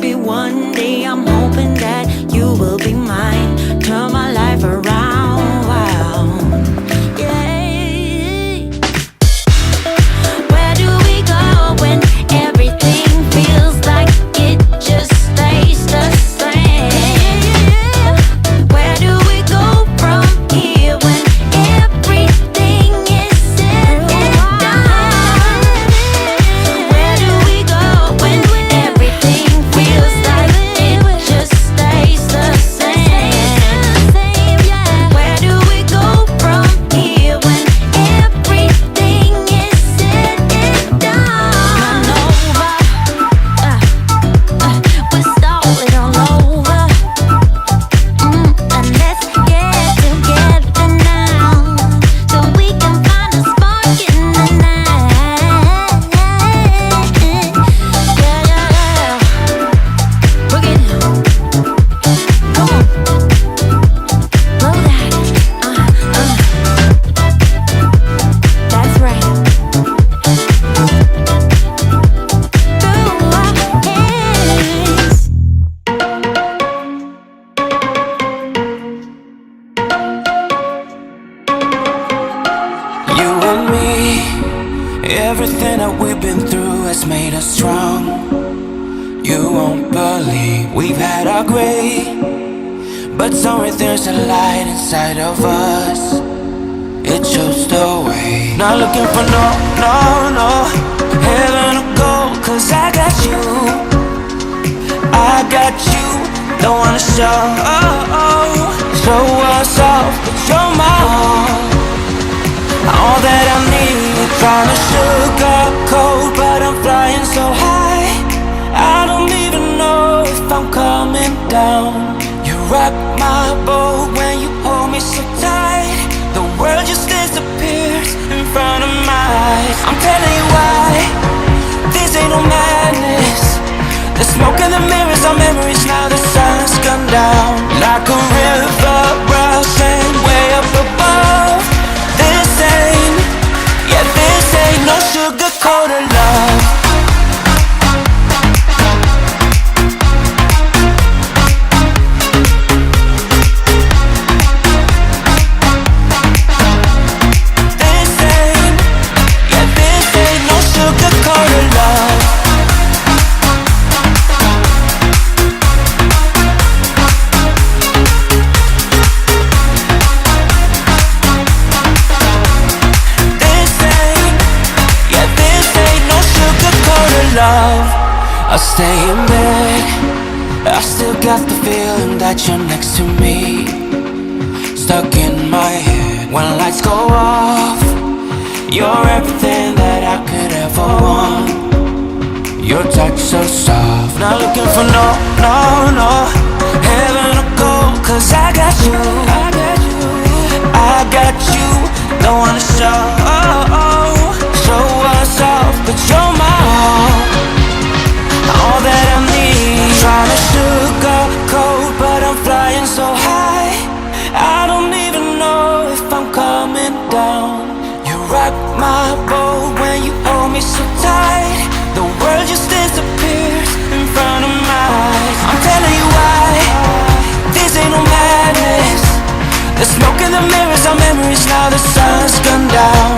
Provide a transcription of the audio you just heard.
Maybe one day I'm hoping that you will be mine. Turn my life around, wow. Yeah. Where do we go when everything feels like it just stays the same? Where do we go from here when everything is said and done? Where do we go when everything feels like it just stays the same? Where do we go from here when everything is said and done? We're starting all over. And let's get together now, so we can find a spark in the night. Yeah. Boogie down. Come on. Blow that. That's right. Through our hands. You and me, everything that we've been through has made us strong. You won't believe we've had our gray, but somewhere there's a light inside of us. It shows the way. Not looking for no heaven or gold, 'cause I got you. I got you. Don't wanna show us off, but you're my all that I need. Trying to sugarcoat, but I'm flying so high. I don't even know if I'm coming down. You rock my boat when you hold me so tight. The world just disappears in front of my eyes. I'm telling you why, this ain't no madness. The smoke and the mirrors are memories. Now the sun's gone down like a river rushing way up above. This ain't no sugar-coated love. This ain't no sugar-coated love. Love, I stay in bed, I still got the feeling that you're next to me. Stuck in my head when lights go off. You're everything that I could ever want. Your touch so soft. Not looking for no heaven or gold, 'cause I got you. I got you. Don't wanna show us off, but you're my all that I need. Trying to sugarcoat, but I'm flying so high. I don't even know if I'm coming down. You rock my boat when you hold me so tight. The world just disappears in front of my eyes. I'm telling you why, this ain't no madness. The smoke and the mirrors are memories. Now the sun's gone down